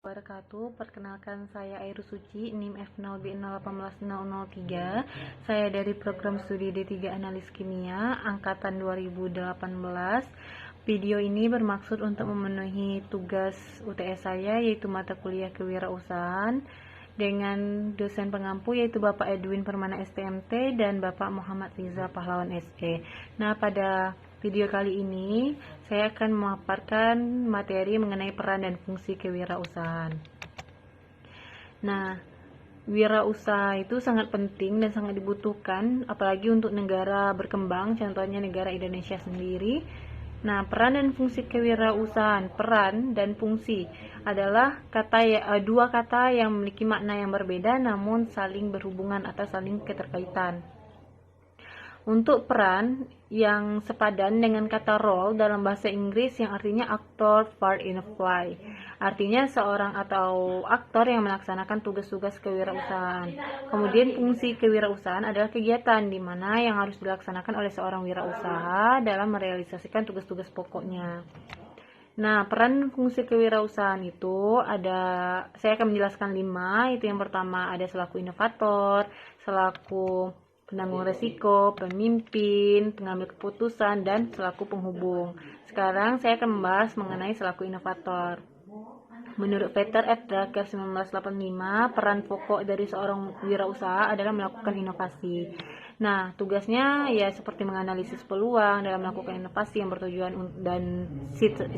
Wabarakatuh. Perkenalkan, saya Airu Suci, NIM F0B0181003. Saya dari program studi D3 Analis Kimia angkatan 2018. Video ini bermaksud untuk memenuhi tugas UTS saya, yaitu mata kuliah kewirausahaan, dengan dosen pengampu yaitu Bapak Edwin Permana STMT dan Bapak Muhammad Riza Pahlawan SE. Nah, pada video kali ini saya akan memaparkan materi mengenai peran dan fungsi kewirausahaan. Nah, wirausaha itu sangat penting dan sangat dibutuhkan, apalagi untuk negara berkembang, contohnya negara Indonesia sendiri. Nah, peran dan fungsi kewirausahaan, peran dan fungsi adalah dua kata yang memiliki makna yang berbeda namun saling berhubungan atau saling keterkaitan. Untuk peran yang sepadan dengan kata role dalam bahasa Inggris yang artinya actor, part in a play. Artinya seorang atau aktor yang melaksanakan tugas-tugas kewirausahaan. Kemudian fungsi kewirausahaan adalah kegiatan di mana yang harus dilaksanakan oleh seorang wirausaha dalam merealisasikan tugas-tugas pokoknya. Nah, peran fungsi kewirausahaan itu saya akan menjelaskan 5, itu yang pertama ada selaku inovator, selaku penanggung resiko, pemimpin, pengambil keputusan, dan selaku penghubung. Sekarang saya akan membahas mengenai selaku inovator. Menurut Peter F. Drucker 1985, peran pokok dari seorang wirausaha adalah melakukan inovasi. Nah, tugasnya ya seperti menganalisis peluang dalam melakukan inovasi yang bertujuan dan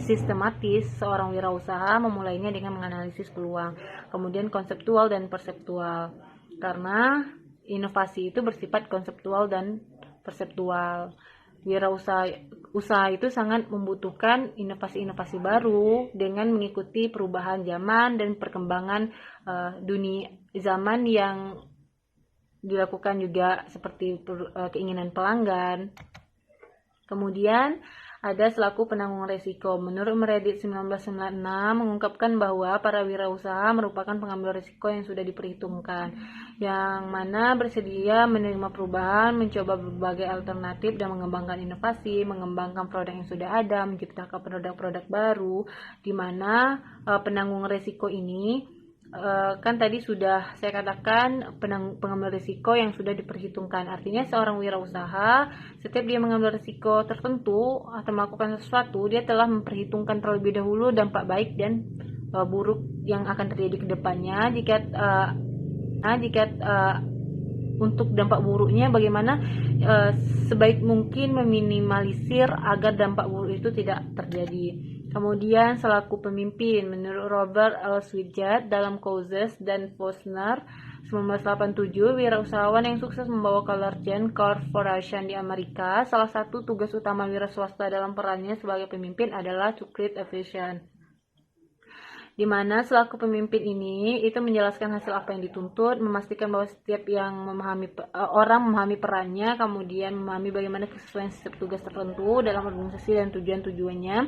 sistematis. Seorang wirausaha memulainya dengan menganalisis peluang, kemudian konseptual dan perseptual. Karena inovasi itu bersifat konseptual dan perseptual. Usaha itu sangat membutuhkan inovasi-inovasi baru dengan mengikuti perubahan zaman dan perkembangan dunia zaman yang dilakukan juga seperti keinginan pelanggan. Kemudian ada selaku penanggung resiko. Menurut Meredith 1996 mengungkapkan bahwa para wirausaha merupakan pengambil risiko yang sudah diperhitungkan, yang mana bersedia menerima perubahan, mencoba berbagai alternatif dan mengembangkan inovasi, mengembangkan produk yang sudah ada, menciptakan produk-produk baru, di mana penanggung resiko ini kan tadi sudah saya katakan pengambil risiko yang sudah diperhitungkan. Artinya seorang wirausaha setiap dia mengambil risiko tertentu atau melakukan sesuatu, dia telah memperhitungkan terlebih dahulu dampak baik dan buruk yang akan terjadi ke depannya. Jika untuk dampak buruknya bagaimana sebaik mungkin meminimalisir agar dampak buruk itu tidak terjadi. Kemudian selaku pemimpin, menurut Robert L. Swigert dalam Causes dan Posner 1987, wirausahawan yang sukses membawa Colorgen Corporation di Amerika, salah satu tugas utama wira swasta dalam perannya sebagai pemimpin adalah to create a vision, di mana selaku pemimpin ini itu menjelaskan hasil apa yang dituntut, memastikan bahwa setiap yang orang memahami perannya, kemudian memahami bagaimana kesesuaian setiap tugas tertentu dalam organisasi dan tujuan-tujuannya,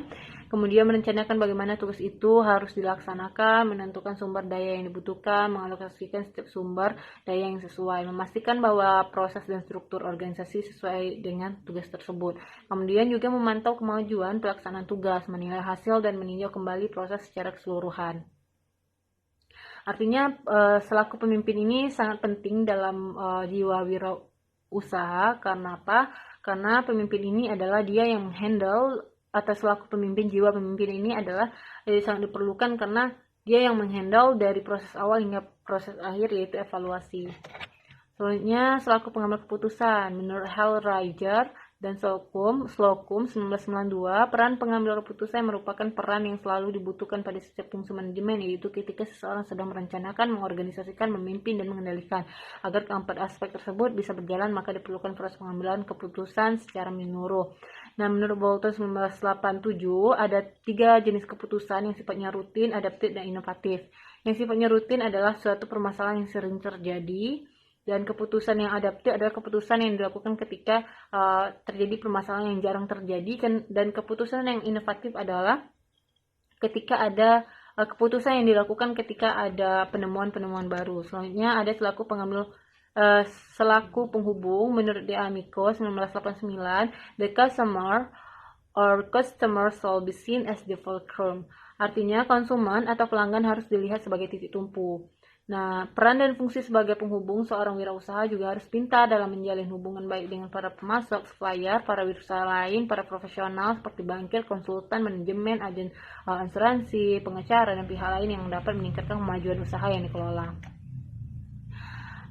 kemudian merencanakan bagaimana tugas itu harus dilaksanakan, menentukan sumber daya yang dibutuhkan, mengalokasikan setiap sumber daya yang sesuai, memastikan bahwa proses dan struktur organisasi sesuai dengan tugas tersebut. Kemudian juga memantau kemajuan pelaksanaan tugas, menilai hasil dan meninjau kembali proses secara keseluruhan. Artinya selaku pemimpin ini sangat penting dalam jiwa wirausaha. Karena apa? Karena pemimpin ini adalah dia yang menghandle, atau selaku pemimpin, jiwa pemimpin ini adalah sangat diperlukan karena dia yang menghandle dari proses awal hingga proses akhir, yaitu evaluasi. Selanjutnya selaku pengambil keputusan, menurut Hal Riger dan Slocum 1992, peran pengambil keputusan merupakan peran yang selalu dibutuhkan pada setiap fungsi manajemen, yaitu ketika seseorang sedang merencanakan, mengorganisasikan, memimpin, dan mengendalikan. Agar keempat aspek tersebut bisa berjalan, maka diperlukan proses pengambilan keputusan secara menyeluruh. Nah, menurut Bolton 1987, ada 3 jenis keputusan yang sifatnya rutin, adaptif, dan inovatif. Yang sifatnya rutin adalah suatu permasalahan yang sering terjadi, dan keputusan yang adaptif adalah keputusan yang dilakukan ketika terjadi permasalahan yang jarang terjadi, dan keputusan yang inovatif adalah ketika ada keputusan yang dilakukan ketika ada penemuan-penemuan baru. Selanjutnya ada selaku penghubung, menurut De Amico 1989, the customer or customer shall be seen as the fulcrum. Artinya konsumen atau pelanggan harus dilihat sebagai titik tumpu. Nah, peran dan fungsi sebagai penghubung seorang wirausaha juga harus pintar dalam menjalin hubungan baik dengan para pemasok, supplier, para wirausaha lain, para profesional seperti bankir, konsultan, manajemen, agen asuransi, pengacara, dan pihak lain yang dapat meningkatkan kemajuan usaha yang dikelola.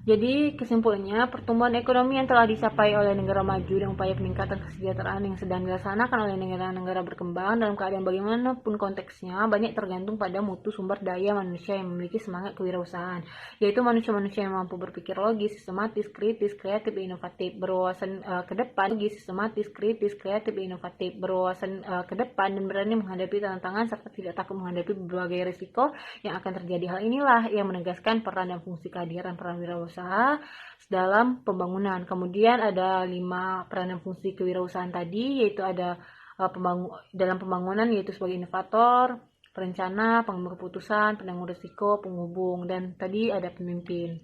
Jadi kesimpulannya, pertumbuhan ekonomi yang telah dicapai oleh negara maju dan upaya peningkatan kesejahteraan yang sedang dilaksanakan oleh negara-negara berkembang dalam keadaan bagaimanapun konteksnya banyak tergantung pada mutu sumber daya manusia yang memiliki semangat kewirausahaan, yaitu manusia-manusia yang mampu berpikir logis, sistematis, kritis, kreatif, dan inovatif, berwawasan ke depan, dan berani menghadapi tantangan serta tidak takut menghadapi berbagai risiko yang akan terjadi. Hal inilah yang menegaskan peran dan fungsi kehadiran peran wirausaha dalam pembangunan. Kemudian ada 5 peran dan fungsi kewirausahaan tadi, yaitu ada dalam pembangunan, yaitu sebagai inovator, perencana, pengambil keputusan, penanggung risiko, penghubung, dan tadi ada pemimpin.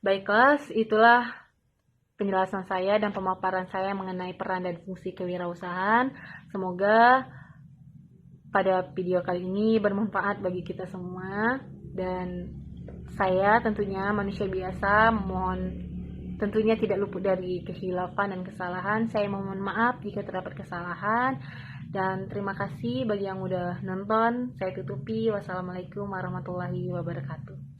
Baiklah, itulah penjelasan saya dan pemaparan saya mengenai peran dan fungsi kewirausahaan. Semoga pada video kali ini bermanfaat bagi kita semua, dan saya tentunya manusia biasa, mohon tentunya tidak luput dari kehilafan dan kesalahan. Saya mohon maaf jika terdapat kesalahan, dan terima kasih bagi yang udah nonton. Saya tutupi. Wassalamualaikum warahmatullahi wabarakatuh.